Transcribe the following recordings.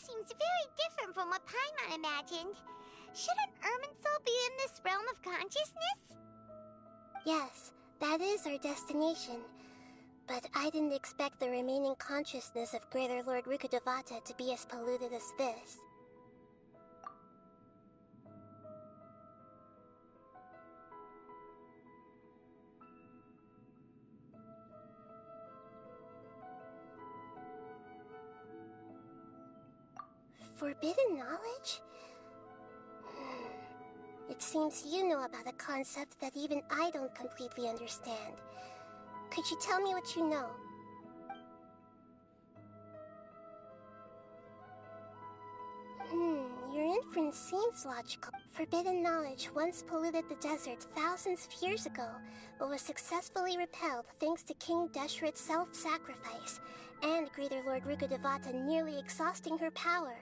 seems very different from what Paimon imagined. Shouldn't Irminsul be in this realm of consciousness? Yes, that is our destination. But I didn't expect the remaining consciousness of Greater Lord Rukkhadevata to be as polluted as this. Forbidden knowledge? It seems you know about a concept that even I don't completely understand. Could you tell me what you know? Your inference seems logical. Forbidden knowledge once polluted the desert thousands of years ago, but was successfully repelled thanks to King Deshret's self-sacrifice, and Greater Lord Rukkhadevata nearly exhausting her power.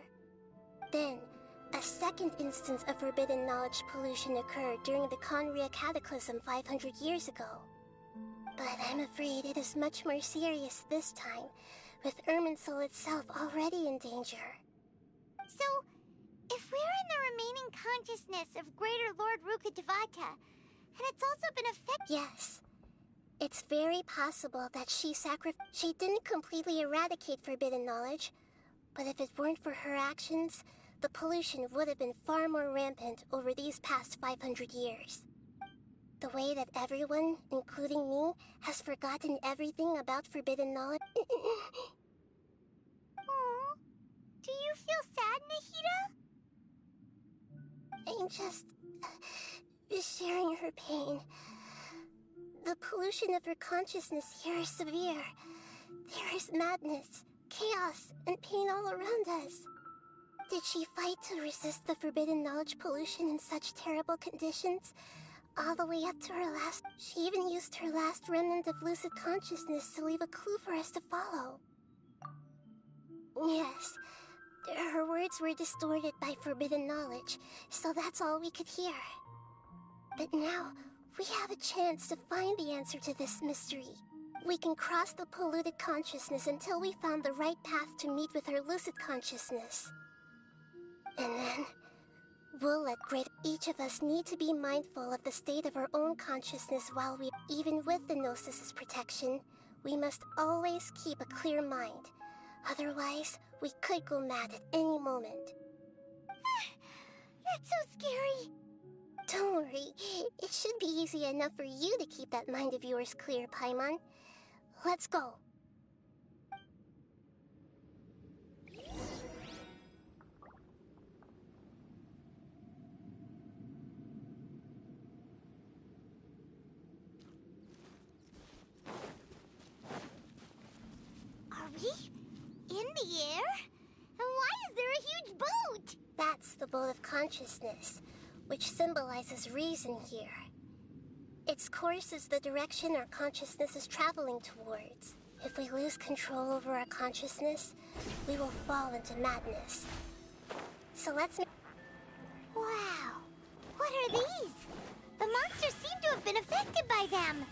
Then, a second instance of forbidden knowledge pollution occurred during the Conria Cataclysm 500 years ago. But I'm afraid it is much more serious this time, with Irminsul itself already in danger. So, if we're in the remaining consciousness of Greater Lord Rukkhadevata, and it's also been affected— Yes. It's very possible that she didn't completely eradicate forbidden knowledge, but if it weren't for her actions, the pollution would have been far more rampant over these past 500 years. The way that everyone, including me, has forgotten everything about forbidden knowledge. Aww. Do you feel sad, Nahida? I'm just sharing her pain. The pollution of her consciousness here is severe. There is madness, chaos, and pain all around us. Did she fight to resist the forbidden knowledge pollution in such terrible conditions? All the way up to her last— She even used her last remnant of lucid consciousness to leave a clue for us to follow. Yes, her words were distorted by forbidden knowledge, so that's all we could hear. But now, we have a chance to find the answer to this mystery. We can cross the polluted consciousness until we found the right path to meet with her lucid consciousness. And then, we'll let each of us need to be mindful of the state of our own consciousness while even with the Gnosis' protection, we must always keep a clear mind. Otherwise, we could go mad at any moment. That's so scary. Don't worry, it should be easy enough for you to keep that mind of yours clear, Paimon. Let's go. Are we in the air? And why is there a huge boat? That's the boat of consciousness, which symbolizes reason here. Its course is the direction our consciousness is traveling towards. If we lose control over our consciousness, we will fall into madness. So let's— Wow! What are these? The monsters seem to have been affected by them.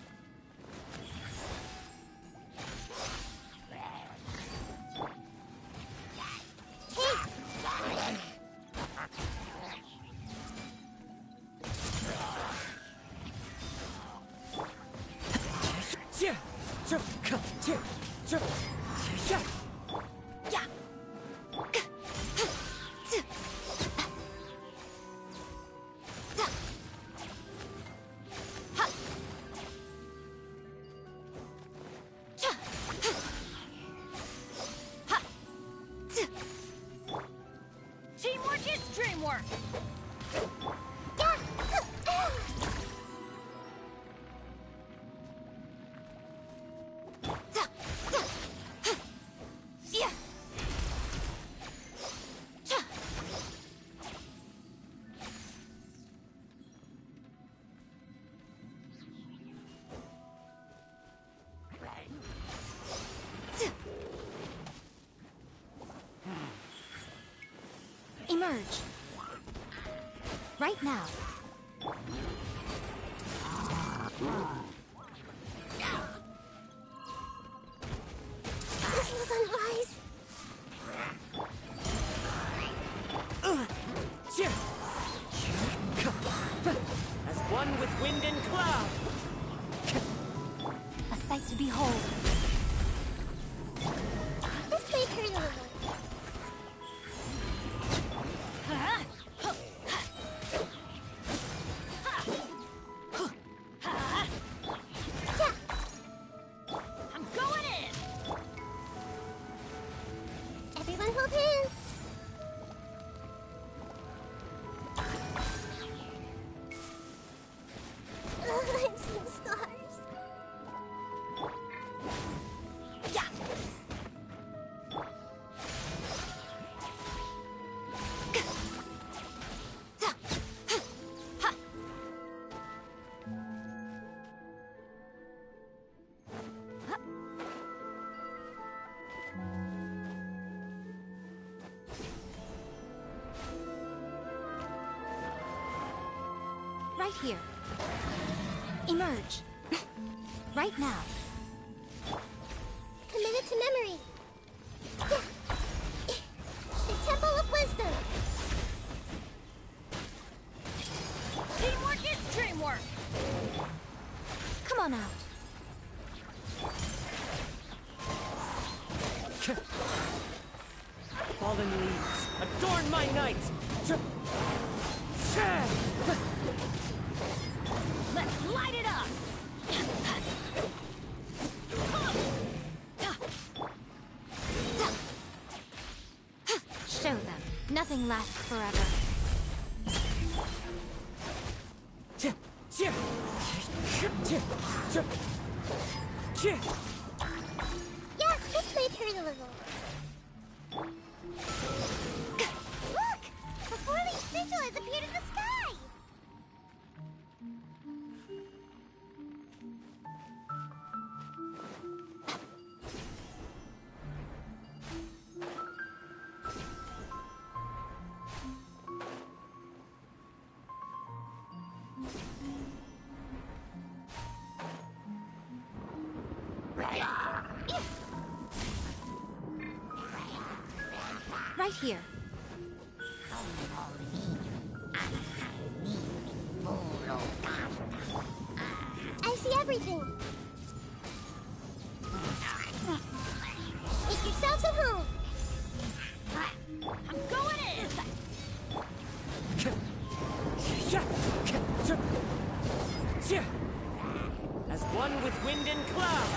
Teamwork is dreamwork! Emerge. Right now. This was unwise. one with wind and cloud. A sight to behold. This may hurt a little. I'm going in! Everyone hold hands. I'm seeing stars. Yeah! Right here. Emerge. Right now. Committed to memory. The Temple of Wisdom. Teamwork is dreamwork! Come on out. Fallen leaves, adorn my night! Let's light it up! Show them. Nothing lasts forever. Yeah, this may hurt a little. Look! The four-leaf sigil has appeared in the sky! Right here. I see everything. Make yourselves at home. I'm going in! As one with wind and cloud.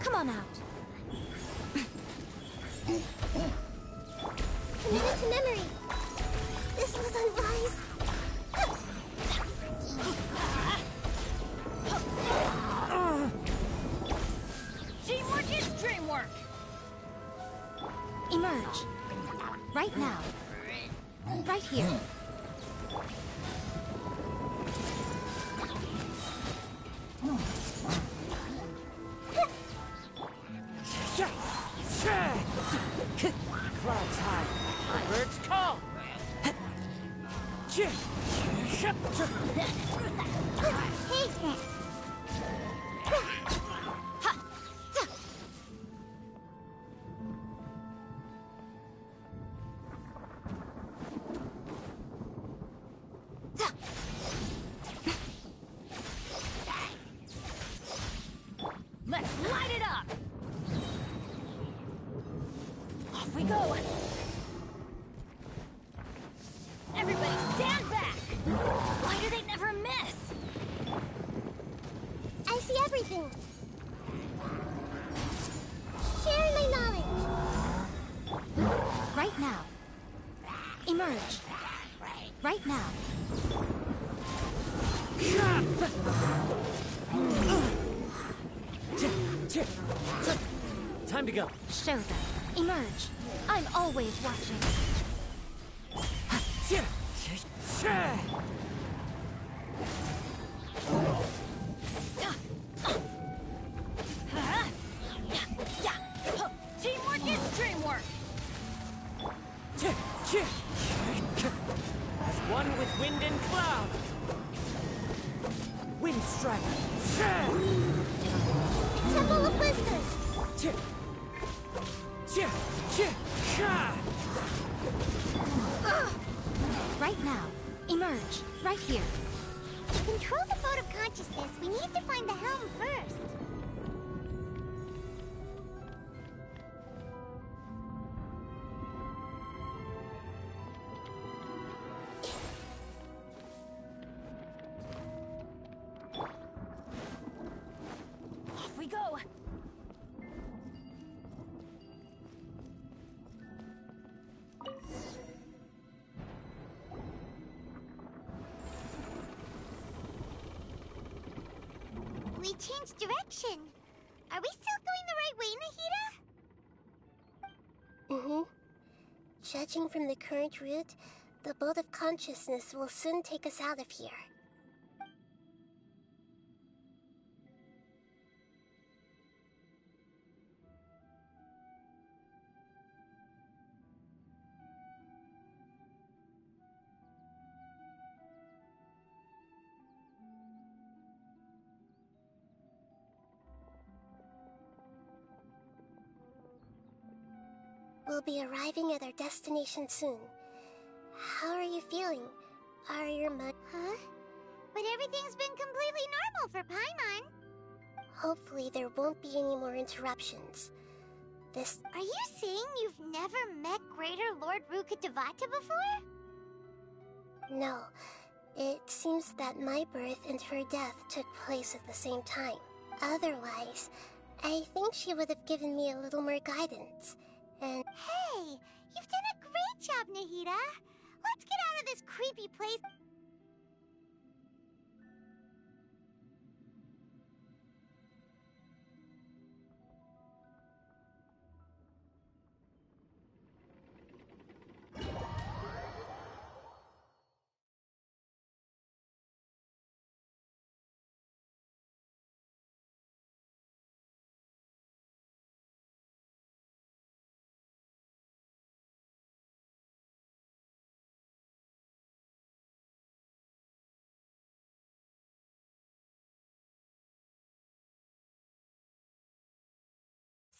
Come on out. Committed to memory. This was unwise. Teamwork is dreamwork! Emerge. Right now. Right here. Clouds high, the birds call. Hey! Let's light it up! Off we go! Everybody stand back! Why do they never miss? I see everything. Share my knowledge. Right now. Emerge. Right now. Time to go. Show them. Emerge. I'm always watching. Teamwork is dreamwork! As one with wind and cloud. Wind strike. Temple of Wisdom! Right now. Emerge. Right here. To control the boat of consciousness, we need to find the helm first. Off we go! We changed direction. Are we still going the right way, Nahida? Mm-hmm. Judging from the current route, the boat of consciousness will soon take us out of here. We'll be arriving at our destination soon. How are you feeling? Are your Huh? But everything's been completely normal for Paimon. Hopefully there won't be any more interruptions. Are you saying you've never met Greater Lord Rukkhadevata before? No. It seems that my birth and her death took place at the same time. Otherwise, I think she would have given me a little more guidance. And Hey, you've done a great job, Nahida. Let's get out of this creepy place.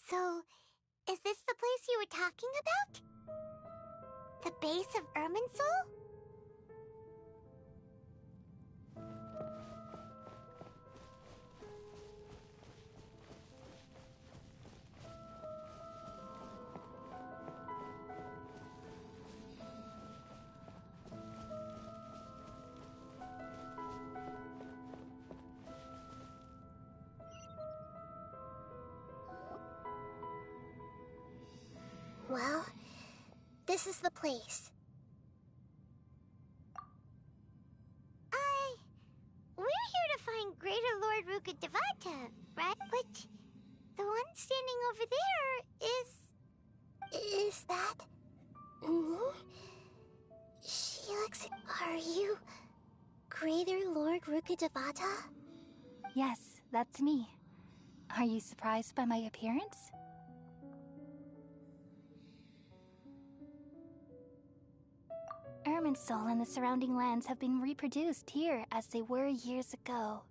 So, is this the place you were talking about? The base of Irminsul? well, this is the place. We're here to find Greater Lord Rukkhadevata, right? But the one standing over there Is that... me? She looks... Are you... Greater Lord Rukkhadevata? Yes, that's me. Are you surprised by my appearance? Irminsul and the surrounding lands have been reproduced here as they were years ago.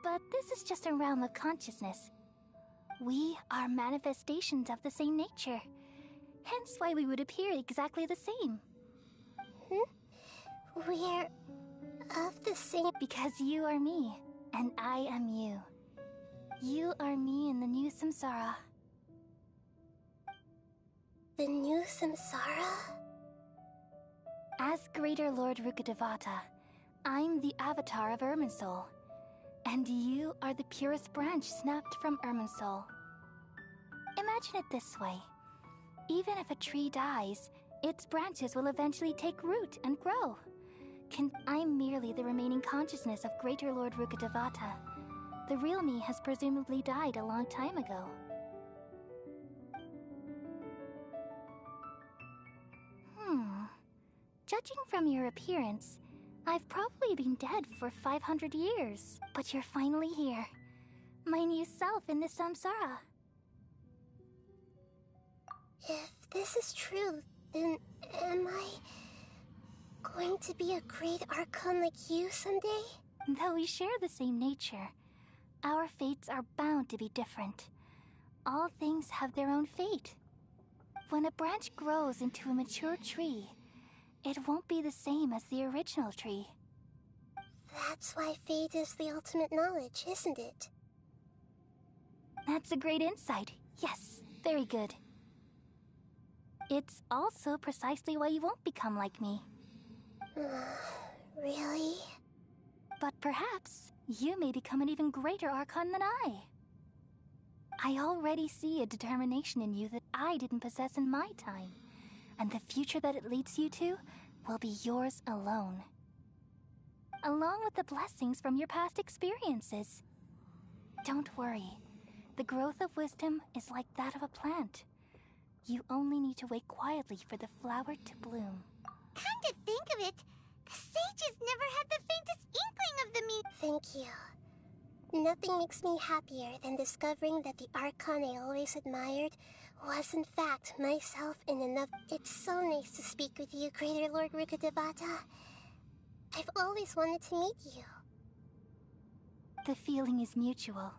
But this is just a realm of consciousness. We are manifestations of the same nature. Hence why we would appear exactly the same. We're... of the same... Because you are me, and I am you. You are me in the new samsara. The new samsara? As Greater Lord Rukkhadevata, I'm the avatar of Irminsul. And you are the purest branch snapped from Irminsul. Imagine it this way. Even if a tree dies, its branches will eventually take root and grow. I'm merely the remaining consciousness of Greater Lord Rukkhadevata. The real me has presumably died a long time ago. Judging from your appearance, I've probably been dead for 500 years. But you're finally here. My new self in the samsara. If this is true, then am I going to be a great Archon like you someday? Though we share the same nature, our fates are bound to be different. All things have their own fate. When a branch grows into a mature tree, it won't be the same as the original tree. That's why fate is the ultimate knowledge, isn't it? That's a great insight. Yes, very good. It's also precisely why you won't become like me. Really? But perhaps you may become an even greater Archon than I. I already see a determination in you that I didn't possess in my time, and the future that it leads you to will be yours alone. Along with the blessings from your past experiences. Don't worry. The growth of wisdom is like that of a plant. You only need to wait quietly for the flower to bloom. Come to think of it, the sages never had the faintest inkling of the meaning. Thank you. Nothing makes me happier than discovering that the Archon I always admired was in fact myself in another. It's so nice to speak with you, Greater Lord Rukkhadevata. I've always wanted to meet you. The feeling is mutual.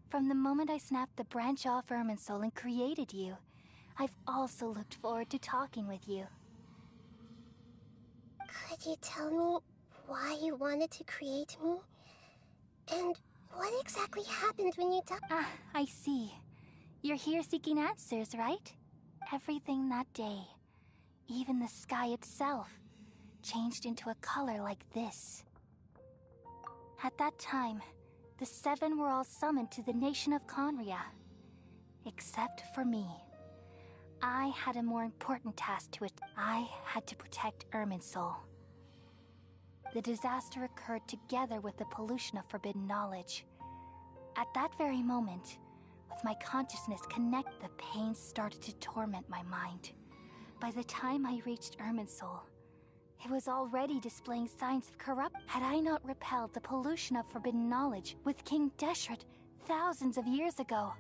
From the moment I snapped the branch off Irminsul and created you, I've also looked forward to talking with you. Could you tell me why you wanted to create me? And what exactly happened when you died? Ah, I see. You're here seeking answers, right? Everything that day, even the sky itself, changed into a color like this. At that time, the seven were all summoned to the nation of Conria. Except for me. I had a more important task to it. I had to protect Irminsul. The disaster occurred together with the pollution of forbidden knowledge. At that very moment, with my consciousness the pain started to torment my mind. By the time I reached Irminsul, it was already displaying signs of corruption. Had I not repelled the pollution of forbidden knowledge with King Deshret thousands of years ago,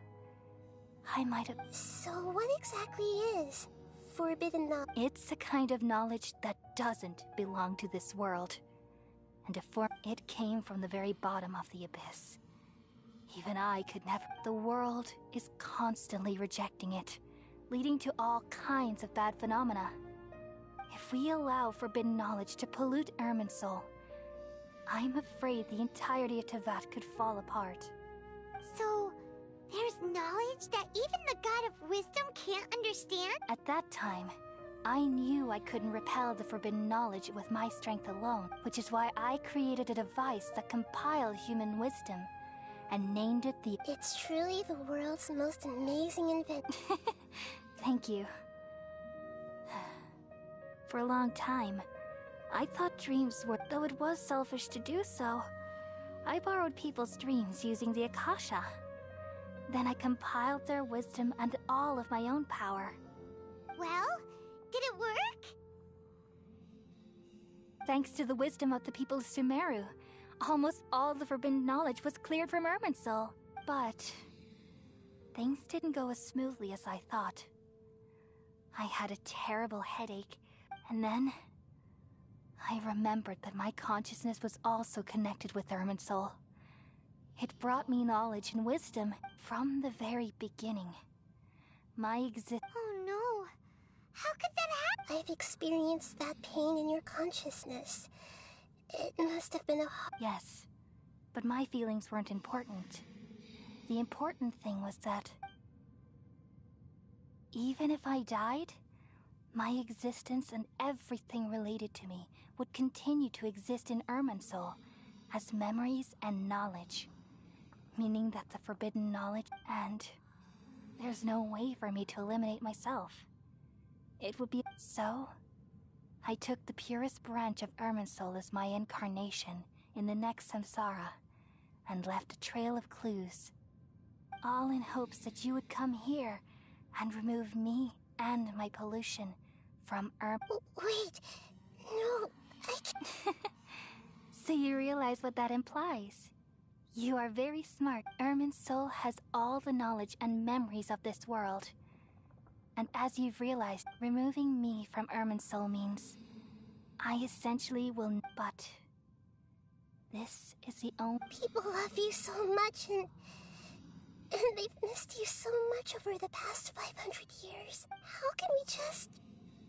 I might have... So what exactly is forbidden knowledge? It's a kind of knowledge that doesn't belong to this world. And it came from the very bottom of the abyss. Even I could never... The world is constantly rejecting it, leading to all kinds of bad phenomena. If we allow forbidden knowledge to pollute Irminsul, I'm afraid the entirety of Teyvat could fall apart. So, there's knowledge that even the God of wisdom can't understand? At that time, I knew I couldn't repel the forbidden knowledge with my strength alone, which is why I created a device that compiled human wisdom and named it the... It's truly the world's most amazing invention. Thank you. For a long time, I thought dreams were... Though it was selfish to do so, I borrowed people's dreams using the Akasha. Then I compiled their wisdom and all of my own power. Well, did it work? Thanks to the wisdom of the people of Sumeru, almost all the forbidden knowledge was cleared from Irminsul. But things didn't go as smoothly as I thought. I had a terrible headache, and then I remembered that my consciousness was also connected with Irminsul. It brought me knowledge and wisdom from the very beginning. Oh no! How could that happen? I've experienced that pain in your consciousness. It must have been a... Yes, but my feelings weren't important. The important thing was that even if I died, my existence and everything related to me would continue to exist in Irminsul as memories and knowledge. Meaning that the forbidden knowledge, and there's no way for me to eliminate myself. It would be... So, I took the purest branch of Irminsul as my incarnation in the next samsara, and left a trail of clues. All in hopes that you would come here and remove me and my pollution from Wait, No, I can't. So you realize what that implies. You are very smart. Irminsul has all the knowledge and memories of this world. And as you've realized, removing me from Irminsul means I essentially will. But this is the only. People love you so much, and they've missed you so much over the past 500 years. How can we just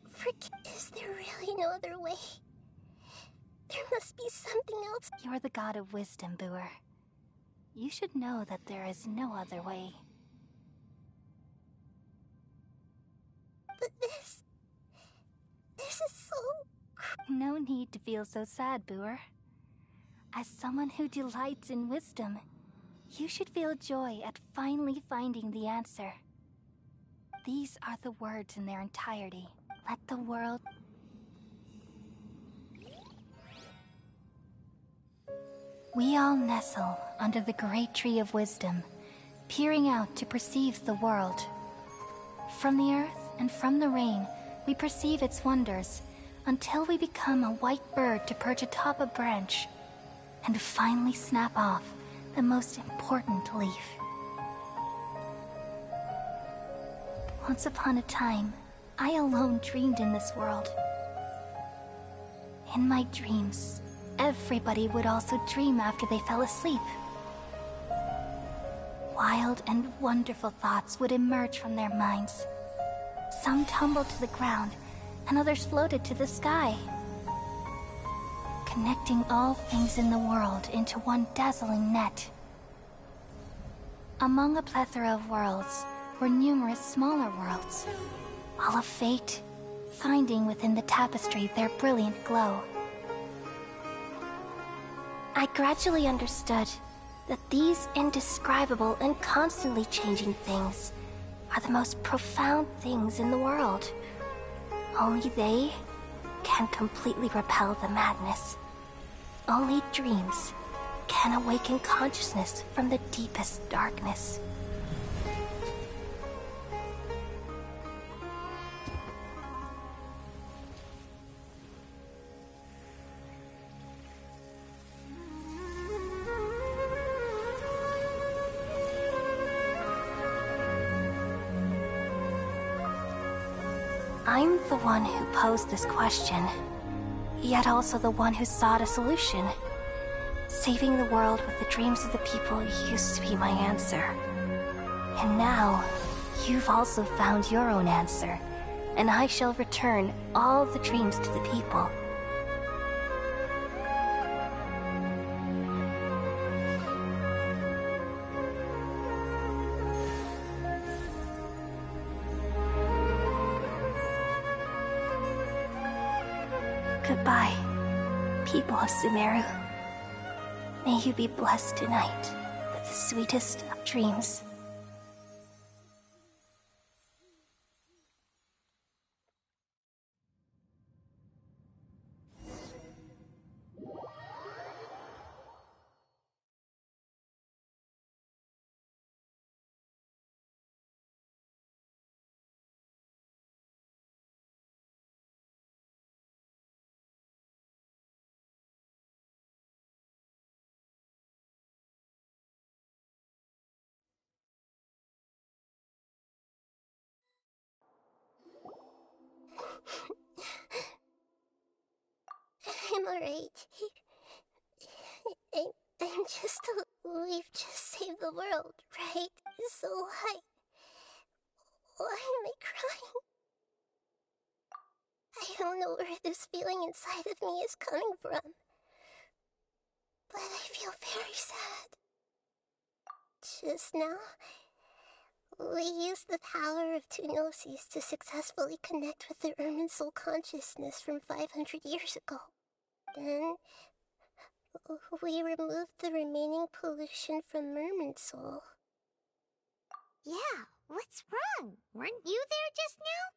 forget? Is there really no other way? There must be something else. You're the god of wisdom, Booer. You should know that there is no other way. But this is so... No need to feel so sad, Booer. As someone who delights in wisdom, you should feel joy at finally finding the answer. These are the words in their entirety. Let the world... We all nestle under the great tree of wisdom, peering out to perceive the world. From the earth and from the rain, we perceive its wonders, until we become a white bird to perch atop a branch, and finally snap off the most important leaf. Once upon a time, I alone dreamed in this world. In my dreams, everybody would also dream after they fell asleep. Wild and wonderful thoughts would emerge from their minds. Some tumbled to the ground, and others floated to the sky, connecting all things in the world into one dazzling net. Among a plethora of worlds were numerous smaller worlds, all of fate, finding within the tapestry their brilliant glow. I gradually understood that these indescribable and constantly changing things are the most profound things in the world. Only they can completely repel the madness. Only dreams can awaken consciousness from the deepest darkness. I'm the one who posed this question, yet also the one who sought a solution. Saving the world with the dreams of the people used to be my answer. And now, you've also found your own answer, and I shall return all the dreams to the people. Goodbye, people of Sumeru. May you be blessed tonight with the sweetest of dreams. I'm alright. I'm just we've just saved the world, right? So why am I crying? I don't know where this feeling inside of me is coming from, but I feel very sad. Just now, we used the power of two gnosis to successfully connect with the Irminsul consciousness from 500 years ago. Then, we removed the remaining pollution from Irminsul. Yeah, what's wrong? Weren't you there just now?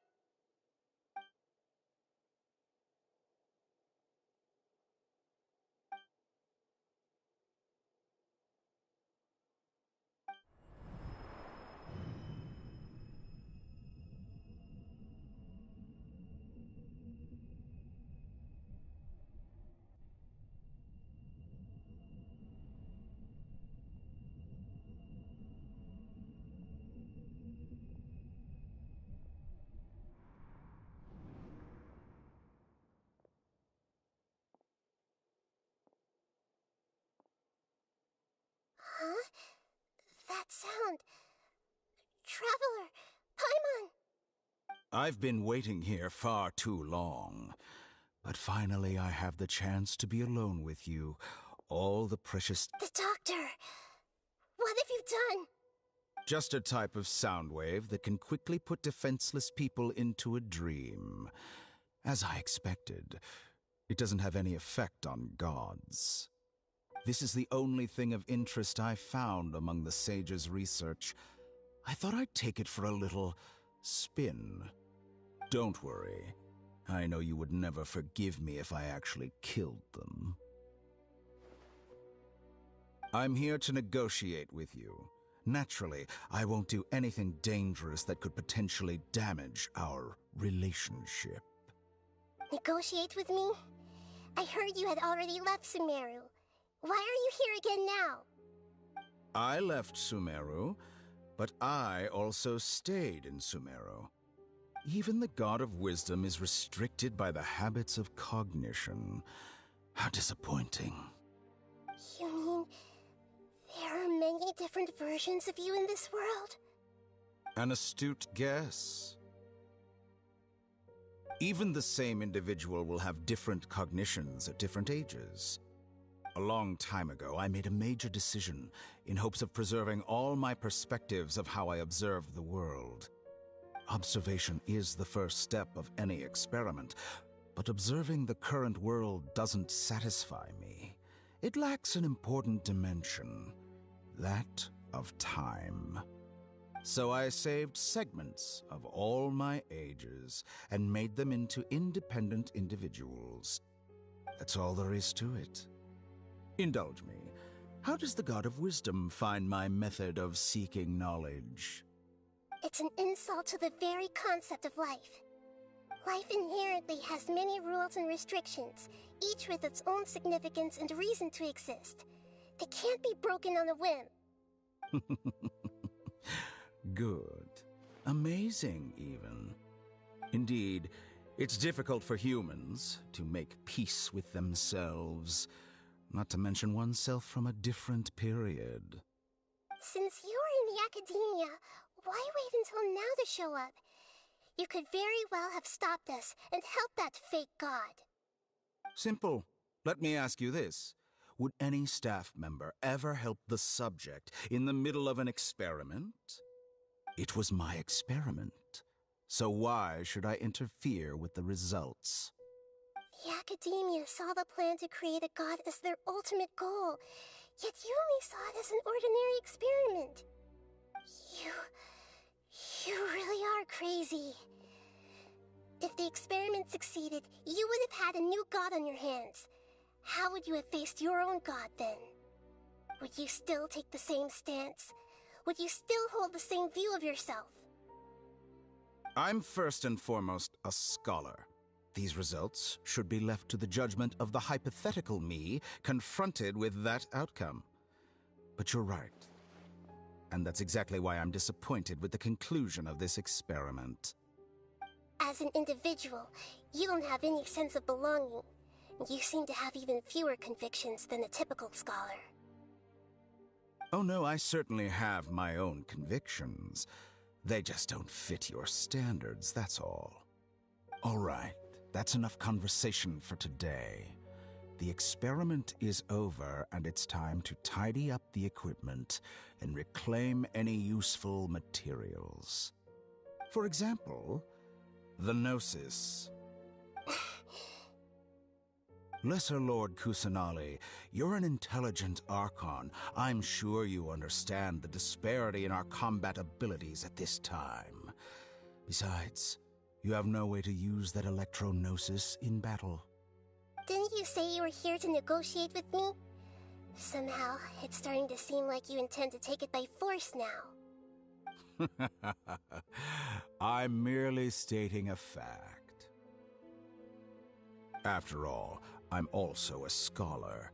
that sound? Traveler, Paimon! I've been waiting here far too long. But finally I have the chance to be alone with you. All the precious... The doctor! What have you done? Just a type of sound wave that can quickly put defenseless people into a dream. As I expected, it doesn't have any effect on gods. This is the only thing of interest I found among the sage's research. I thought I'd take it for a little spin. Don't worry. I know you would never forgive me if I actually killed them. I'm here to negotiate with you. Naturally, I won't do anything dangerous that could potentially damage our relationship. Negotiate with me? I heard you had already left Sumeru. Why are you here again now? I left Sumeru, but I also stayed in Sumeru. Even the God of Wisdom is restricted by the habits of cognition. How disappointing. You mean there are many different versions of you in this world? An astute guess. Even the same individual will have different cognitions at different ages. A long time ago, I made a major decision in hopes of preserving all my perspectives of how I observed the world. Observation is the first step of any experiment, but observing the current world doesn't satisfy me. It lacks an important dimension, that of time. So I saved segments of all my ages and made them into independent individuals. That's all there is to it. Indulge me. How does the God of Wisdom find my method of seeking knowledge? It's an insult to the very concept of life. Life inherently has many rules and restrictions, each with its own significance and reason to exist. They can't be broken on a whim. Good. Amazing, even. Indeed, it's difficult for humans to make peace with themselves, not to mention oneself from a different period. Since you were in the academia, why wait until now to show up? You could very well have stopped us and helped that fake god. Simple. Let me ask you this. Would any staff member ever help the subject in the middle of an experiment? It was my experiment. So why should I interfere with the results? The academia saw the plan to create a god as their ultimate goal, yet you only saw it as an ordinary experiment. You really are crazy. If the experiment succeeded, you would have had a new god on your hands. How would you have faced your own god then? Would you still take the same stance? Would you still hold the same view of yourself? I'm first and foremost a scholar. These results should be left to the judgment of the hypothetical me confronted with that outcome. But you're right. And that's exactly why I'm disappointed with the conclusion of this experiment. As an individual, you don't have any sense of belonging. You seem to have even fewer convictions than a typical scholar. Oh no, I certainly have my own convictions. They just don't fit your standards, that's all. All right, that's enough conversation for today. The experiment is over, and it's time to tidy up the equipment and reclaim any useful materials. For example, the Gnosis. Lesser Lord Kusanali, you're an intelligent Archon. I'm sure you understand the disparity in our combat abilities at this time. Besides, you have no way to use that Electro-Gnosis in battle. Didn't you say you were here to negotiate with me? Somehow, it's starting to seem like you intend to take it by force now. I'm merely stating a fact. After all, I'm also a scholar.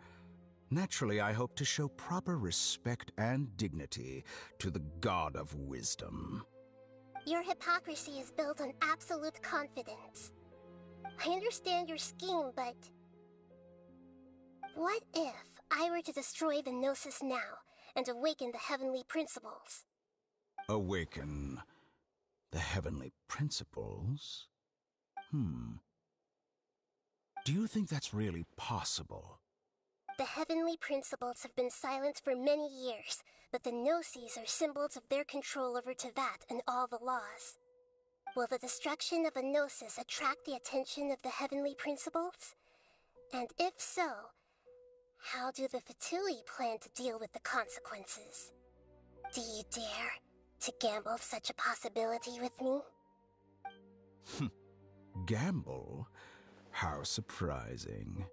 Naturally, I hope to show proper respect and dignity to the God of Wisdom. Your hypocrisy is built on absolute confidence. I understand your scheme, but... what if I were to destroy the Gnosis now, and awaken the heavenly principles. Awaken the heavenly principles? Do you think that's really possible? The heavenly principles have been silent for many years, but the Gnosis are symbols of their control over Teyvat and all the laws. Will the destruction of a Gnosis attract the attention of the heavenly principles? And if so, how do the Fatui plan to deal with the consequences? Do you dare to gamble such a possibility with me? Gamble? How surprising.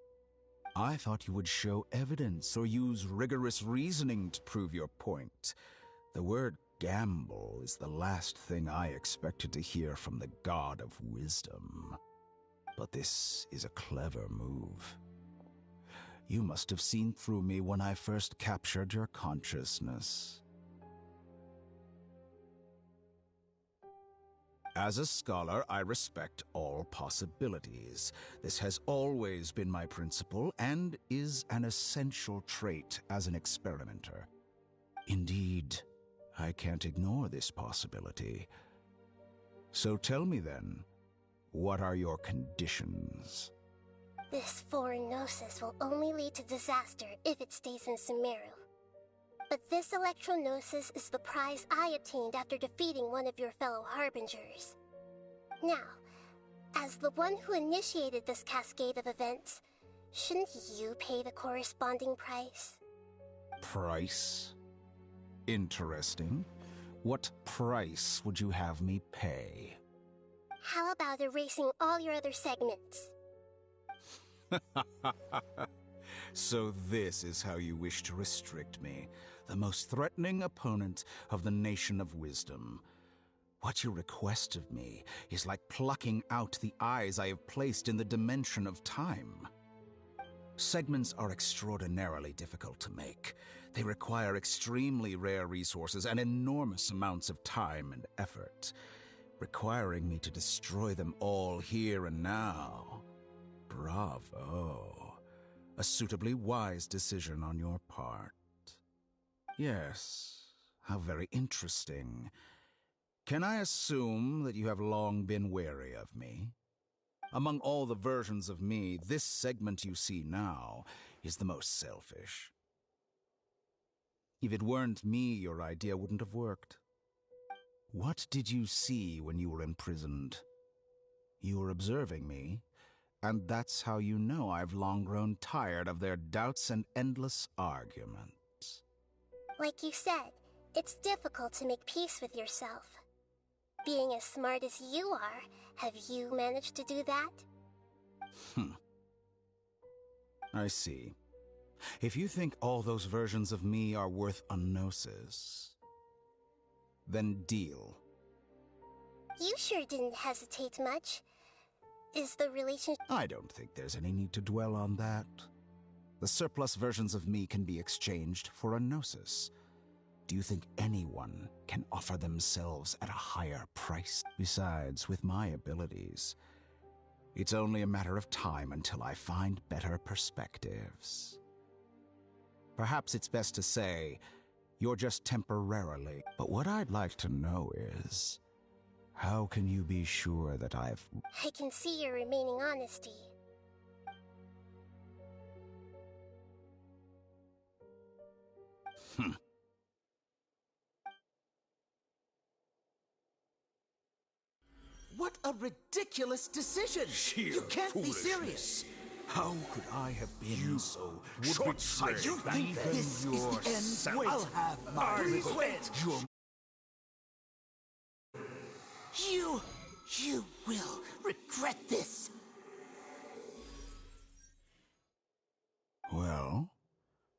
I thought you would show evidence or use rigorous reasoning to prove your point. The word gamble is the last thing I expected to hear from the god of wisdom. But this is a clever move. You must have seen through me when I first captured your consciousness. As a scholar, I respect all possibilities. This has always been my principle and is an essential trait as an experimenter. Indeed, I can't ignore this possibility. So tell me then, what are your conditions? This foreign Gnosis will only lead to disaster if it stays in Sumeru. But this Electro-Gnosis is the prize I obtained after defeating one of your fellow Harbingers. Now, as the one who initiated this cascade of events, shouldn't you pay the corresponding price? Price? Interesting. What price would you have me pay? How about erasing all your other segments? So this is how you wish to restrict me, the most threatening opponent of the Nation of Wisdom. What you request of me is like plucking out the eyes I have placed in the dimension of time. Segments are extraordinarily difficult to make. They require extremely rare resources and enormous amounts of time and effort, requiring me to destroy them all here and now. Bravo. A suitably wise decision on your part. Yes, how very interesting. Can I assume that you have long been wary of me? Among all the versions of me, this segment you see now is the most selfish. If it weren't me, your idea wouldn't have worked. What did you see when you were imprisoned? You were observing me, and that's how you know I've long grown tired of their doubts and endless arguments. Like you said, it's difficult to make peace with yourself. Being as smart as you are, have you managed to do that? I see. If you think all those versions of me are worth a gnosis, then deal. You sure didn't hesitate much. Is the relationship... I don't think there's any need to dwell on that. The surplus versions of me can be exchanged for a gnosis. Do you think anyone can offer themselves at a higher price? Besides, with my abilities, it's only a matter of time until I find better perspectives. Perhaps it's best to say, you're just temporarily. But what I'd like to know is, how can you be sure that I've... I can see your remaining honesty. What a ridiculous decision! You can't be serious! How could I have been so short-sighted? You think this is the end? Wait, I'll have my... Please wait! You will regret this! Well,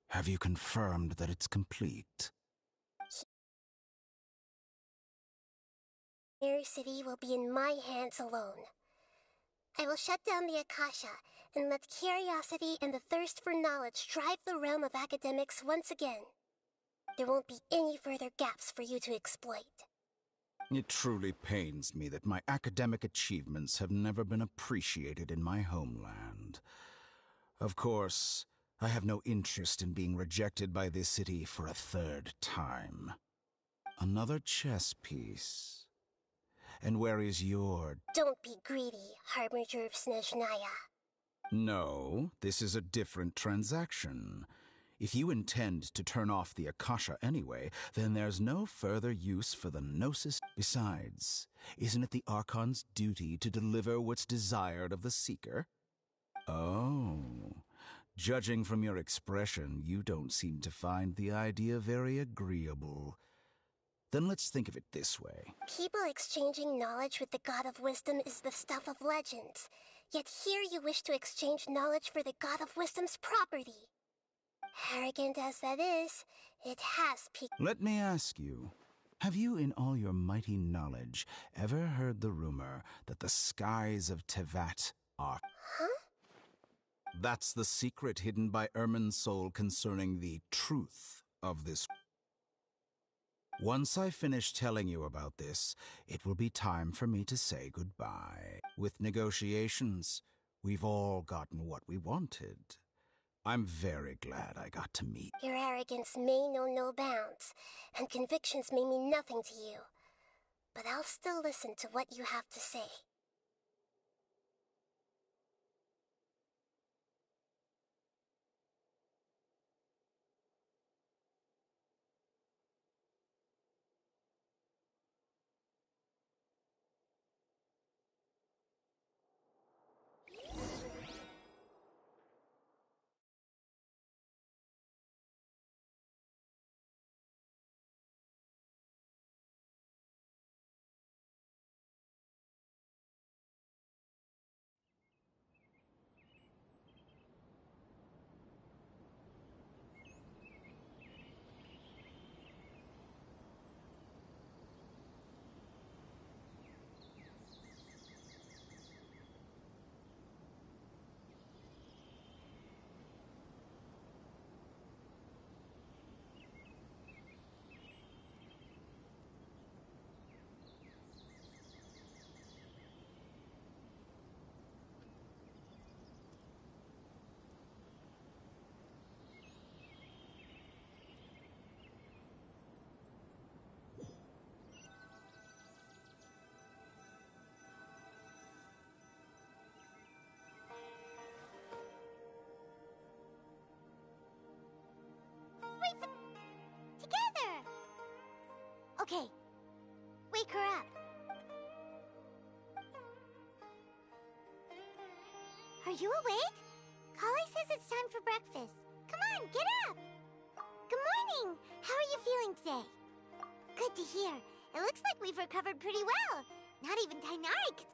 have you confirmed that it's complete? Mirror City will be in my hands alone. I will shut down the Akasha and let curiosity and the thirst for knowledge drive the realm of academics once again. There won't be any further gaps for you to exploit. It truly pains me that my academic achievements have never been appreciated in my homeland. Of course, I have no interest in being rejected by this city for a third time. Another chess piece. And where is your... Don't be greedy, Harbinger of Snezhnaya. No, this is a different transaction. If you intend to turn off the Akasha anyway, then there's no further use for the Gnosis. Besides, isn't it the Archon's duty to deliver what's desired of the Seeker? Oh, judging from your expression, you don't seem to find the idea very agreeable. Then let's think of it this way. People exchanging knowledge with the God of Wisdom is the stuff of legends. Yet here you wish to exchange knowledge for the God of Wisdom's property. Arrogant as that is, it has peaked. Let me ask you, have you in all your mighty knowledge ever heard the rumor that the skies of Tevat are... Huh? That's the secret hidden by Irminsul concerning the truth of this. Once I finish telling you about this, it will be time for me to say goodbye. With negotiations, we've all gotten what we wanted. I'm very glad I got to meet. Your arrogance may know no bounds, and convictions may mean nothing to you. But I'll still listen to what you have to say. Together! Okay, wake her up. Are you awake? Kali says it's time for breakfast. Come on, get up! Good morning! How are you feeling today? Good to hear. It looks like we've recovered pretty well. Not even Tainari could...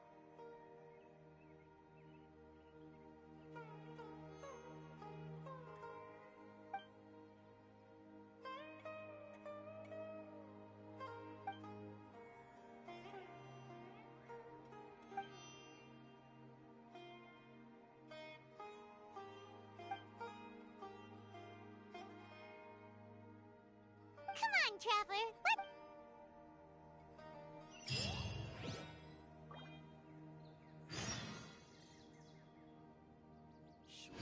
Come on, Traveler. What? Sure,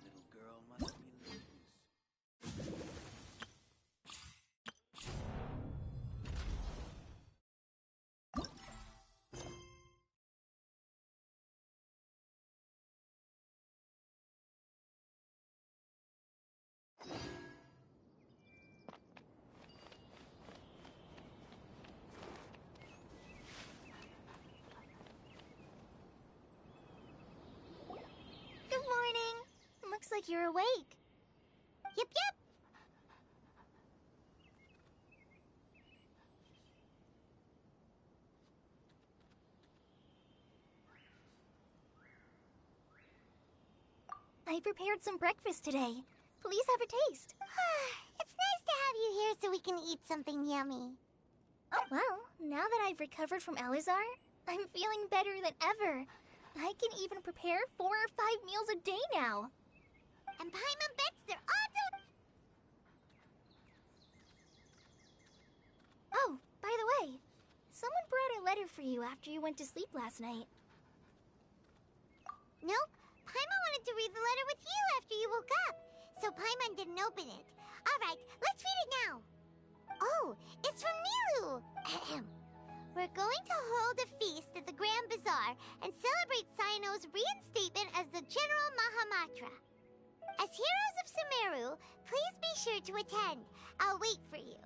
little girl must be loose. Good morning. Looks like you're awake. Yep, yep. I prepared some breakfast today. Please have a taste. It's nice to have you here so we can eat something yummy. Well, now that I've recovered from Alizar, I'm feeling better than ever. I can even prepare 4 or 5 meals a day now. And Paimon bets they're also... Oh, by the way, someone brought a letter for you after you went to sleep last night. Nope. Paimon wanted to read the letter with you after you woke up. so Paimon didn't open it. Alright, let's read it now. Oh, it's from Nilu! Ahem. We're going to hold a feast at the Grand Bazaar and celebrate Cyano's reinstatement as the General Mahamatra. As heroes of Sumeru, please be sure to attend. I'll wait for you.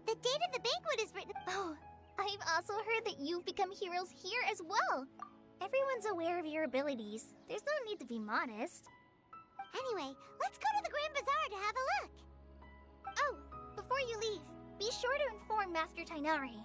The date of the banquet is written. Oh, I've also heard that you've become heroes here as well. Everyone's aware of your abilities. There's no need to be modest. Anyway, let's go to the Grand Bazaar to have a look. Oh, before you leave, be sure to inform Master Tainari.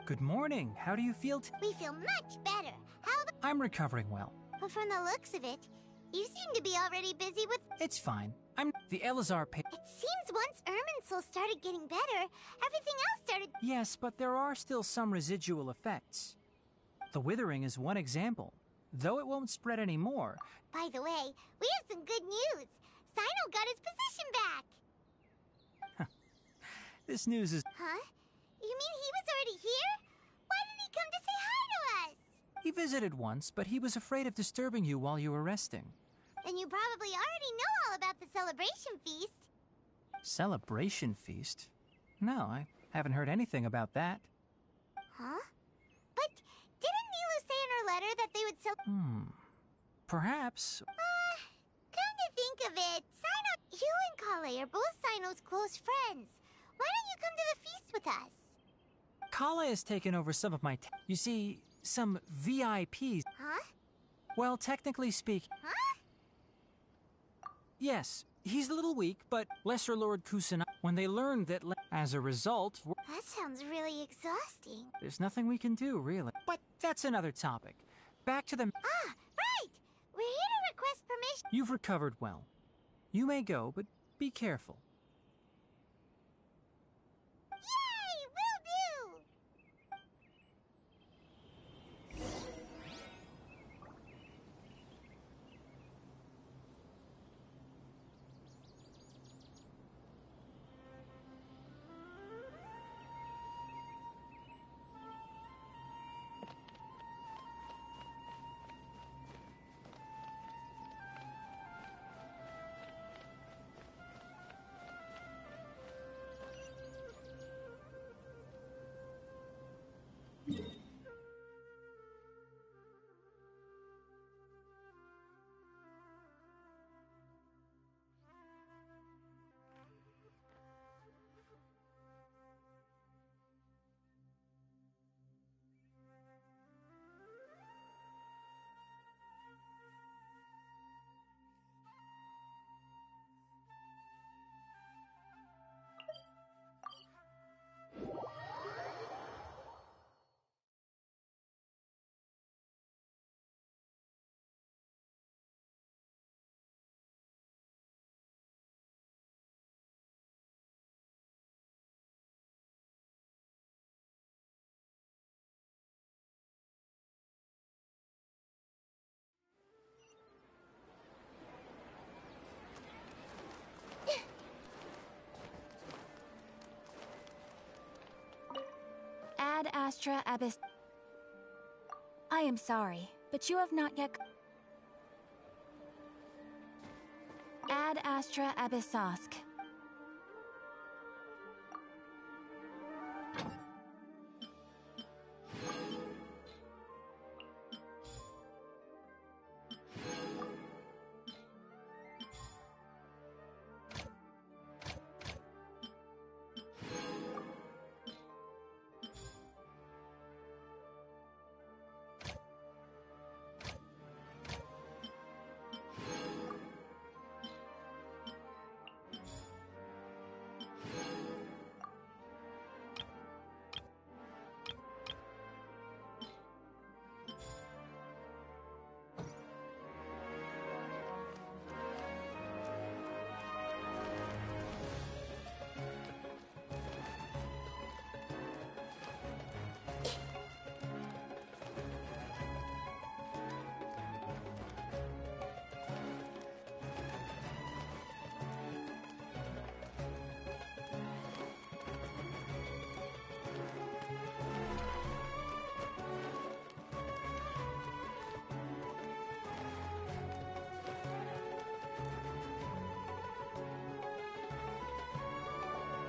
Good morning. How do you feel? We feel much better. How about... I'm recovering well. But from the looks of it, you seem to be already busy with... It's fine. The Elazar It seems once Irminsul started getting better, everything else started... Yes, but there are still some residual effects. The withering is one example, though it won't spread anymore. By the way, we have some good news. Cyno got his position back. This news is... Huh? You mean he was already here? Why didn't he come to say hi to us? He visited once, but he was afraid of disturbing you while you were resting. Then you probably already know all about the celebration feast. Celebration feast? No, I haven't heard anything about that. Huh? But didn't Nilu say in her letter that they would Perhaps. Come to think of it, Cyno, you and Kale are both Cyno's close friends. Why don't you come to the feast with us? Kala has taken over some of my... You see, some VIPs. Huh? Well, technically speaking... Huh? Yes, he's a little weak, but Lesser Lord Kusanagi... When they learned that... As a result... That sounds really exhausting. There's nothing we can do, really. But that's another topic. Back to the... Ah, right! We're here to request permission. You've recovered well. You may go, but be careful. Yay! Will do! Ad Astra Abyss. I am sorry, but you have not yet. Ad Astra Abyssosk.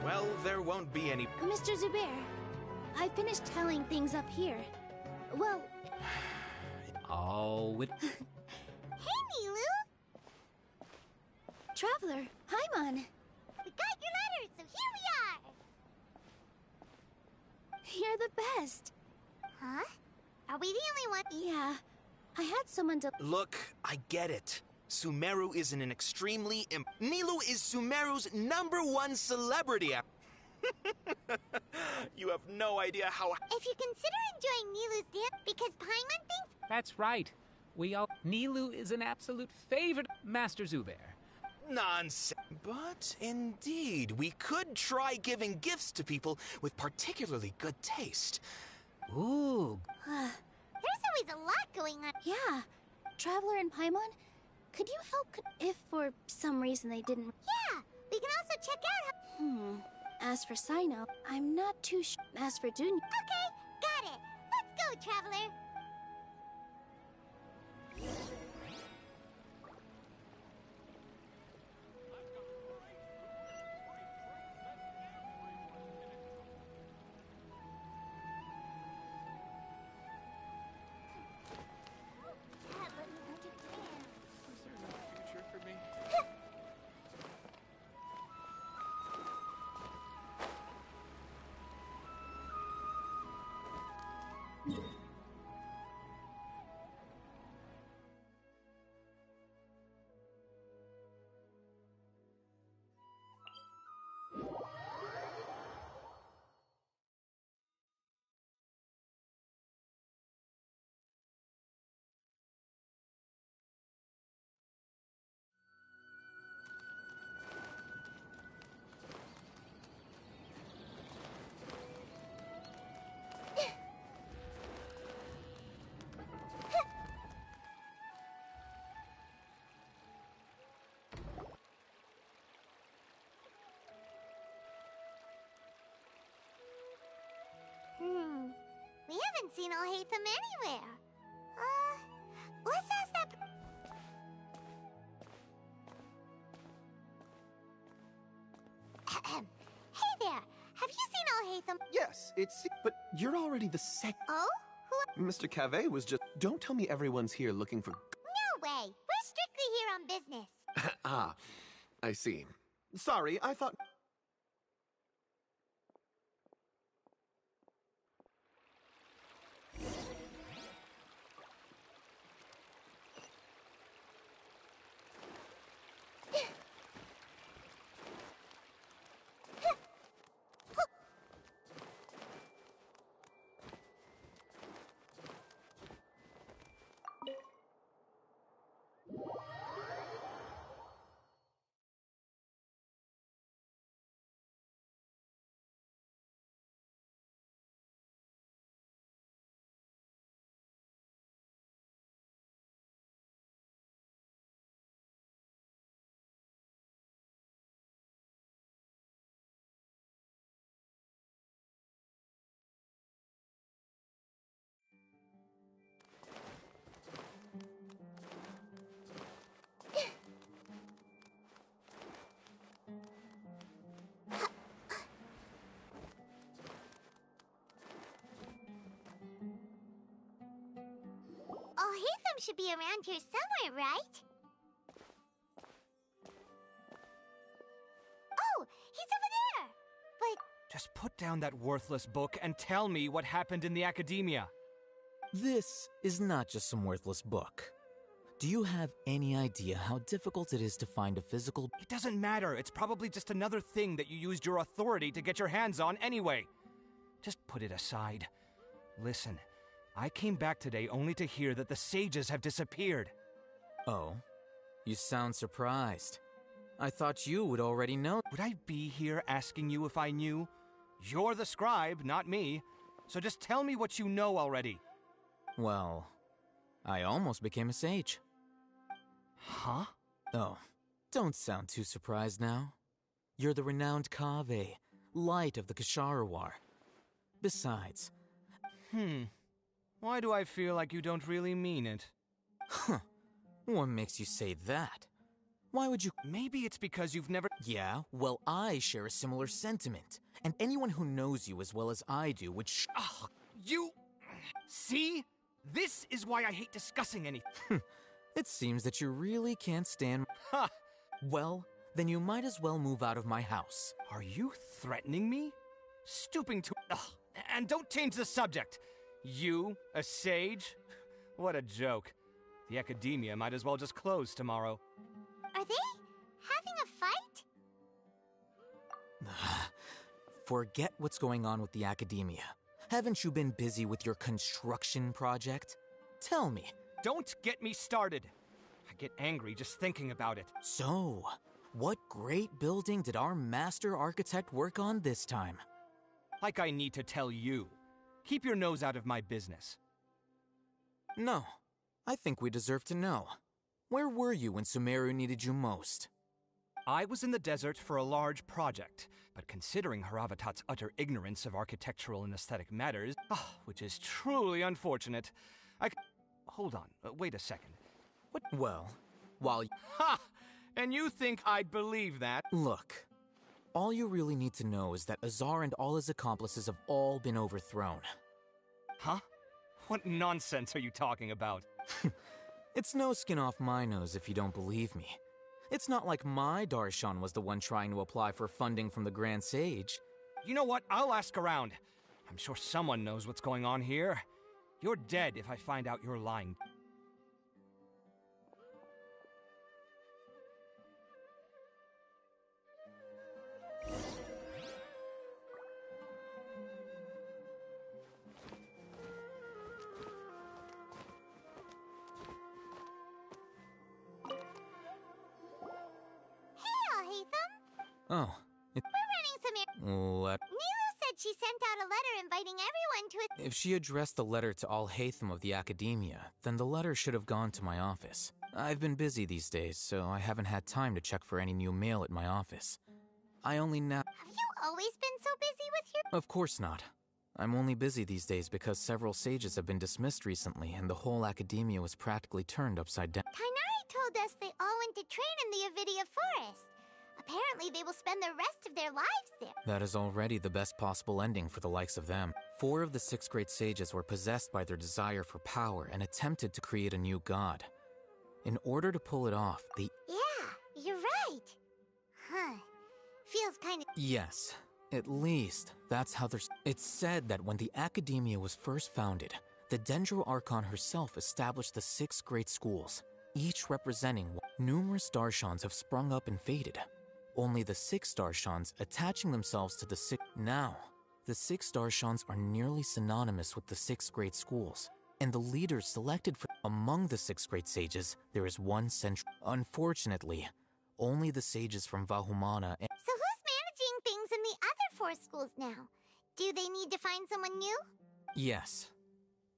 Well, there won't be any... Mr. Zubair, I finished telling things up here. Well... Oh, it... Hey, Nilu! Traveler, Paimon. We got your letter, so here we are! You're the best. Huh? Are we the only ones? Yeah, I had someone to... Look, I get it. Sumeru is an extremely... Nilou is Sumeru's #1 celebrity. You have no idea how... If you consider enjoying Nilu's dance because Paimon thinks... That's right. Nilou is an absolute favorite, Master Zubair. Nonsense. But indeed, we could try giving gifts to people with particularly good taste. Ooh. There's always a lot going on. Yeah. Traveler and Paimon, could you help if for some reason they didn't... Yeah, we can also check out how... As for Sino, I'm not too sure. As for Dunya... Okay, got it. Let's go, Traveler. We haven't seen Alhaitham anywhere. Let's ask that... Hey there, have you seen Alhaitham? Yes, but you're already the second. Oh? Who... Mr. Cave was just... Don't tell me everyone's here looking for... No way, we're strictly here on business. Ah, I see. Sorry, I thought... Alhaitham should be around here somewhere, right? Oh, he's over there! But... Just put down that worthless book and tell me what happened in the academia. This is not just some worthless book. Do you have any idea how difficult it is to find a physical... It doesn't matter. It's probably just another thing that you used your authority to get your hands on anyway. Just put it aside. Listen, I came back today only to hear that the sages have disappeared. Oh, you sound surprised. I thought you would already know. Would I be here asking you if I knew? You're the scribe, not me. So just tell me what you know already. Well, I almost became a sage. Huh? Oh, don't sound too surprised now. You're the renowned Kaveh, light of the Ksharawar. Besides... Why do I feel like you don't really mean it? Huh. What makes you say that? Why would you? Maybe it's because you've never... Yeah, well, I share a similar sentiment. And anyone who knows you as well as I do would You... See? This is why I hate discussing anything. It seems that you really can't stand... Ha! Well, then you might as well move out of my house. Are you threatening me? Stooping to... Ugh. And don't change the subject. You, a sage? What a joke. The Academia might as well just close tomorrow. Are they having a fight? Forget what's going on with the Academia. Haven't you been busy with your construction project? Tell me. Don't get me started. I get angry just thinking about it. So, what great building did our master architect work on this time? Like I need to tell you. Keep your nose out of my business. No. I think we deserve to know. Where were you when Sumeru needed you most? I was in the desert for a large project, but considering Haravatat's utter ignorance of architectural and aesthetic matters, which is truly unfortunate, Hold on, wait a second. What? Well, while Ha! And you think I'd believe that? Look, all you really need to know is that Azar and all his accomplices have all been overthrown. Huh? What nonsense are you talking about? It's no skin off my nose if you don't believe me. It's not like my Darshan was the one trying to apply for funding from the Grand Sage. You know what? I'll ask around. I'm sure someone knows what's going on here. You're dead if I find out you're lying. Oh, We're running some what? Nilu said she sent out a letter inviting everyone to it. If she addressed the letter to all Hatham of the Academia, then the letter should have gone to my office. I've been busy these days, so I haven't had time to check for any new mail at my office. I only now... Have you always been so busy with your... Of course not. I'm only busy these days because several sages have been dismissed recently and the whole Academia was practically turned upside down. Kainari told us they all went to train in the Avidia Forest. Apparently they will spend the rest of their lives there. That is already the best possible ending for the likes of them. 4 of the 6 great sages were possessed by their desire for power and attempted to create a new god. In order to pull it off, they... Yeah, you're right. Huh. Feels kind of... Yes, at least that's how they're... It's said that when the Academia was first founded, the Dendro Archon herself established the 6 great schools, each representing... Numerous Darshans have sprung up and faded. Only the 6 Darshans attaching themselves to the 6... Now, the 6 Darshans are nearly synonymous with the 6 great schools, and the leaders selected for... Among the 6 great sages, there is one central... Unfortunately, only the sages from Vahumana and... So who's managing things in the other 4 schools now? Do they need to find someone new? Yes.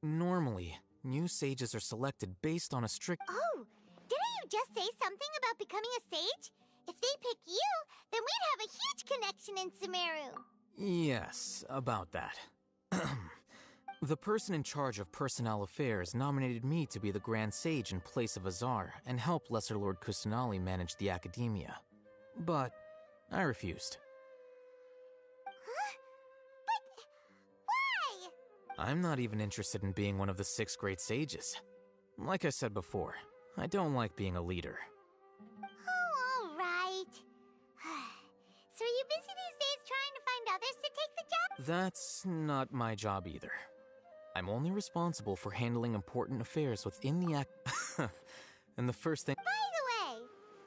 Normally, new sages are selected based on a strict... Oh, didn't you just say something about becoming a sage? If they pick you, then we'd have a huge connection in Sumeru. Yes, about that. The person in charge of personnel affairs nominated me to be the Grand Sage in place of Azar and help Lesser Lord Kusanali manage the Academia. But I refused. Huh? But why? I'm not even interested in being one of the 6 great sages. Like I said before, I don't like being a leader. Oh, all right. So are you busy these days trying to find others to take the job? That's not my job either. I'm only responsible for handling important affairs within the And the first thing... By the way,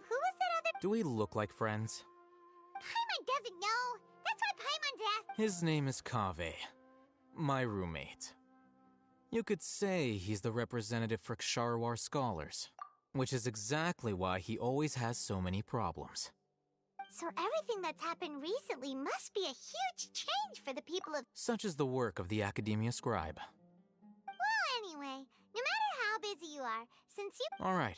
who was that other... Do we look like friends? Paimon doesn't know. That's why Paimon's asked... His name is Kaveh, my roommate. You could say he's the representative for Ksharawar scholars, which is exactly why he always has so many problems. So everything that's happened recently must be a huge change for the people of... Such is the work of the Academia Scribe. Well, anyway, no matter how busy you are, since you... All right,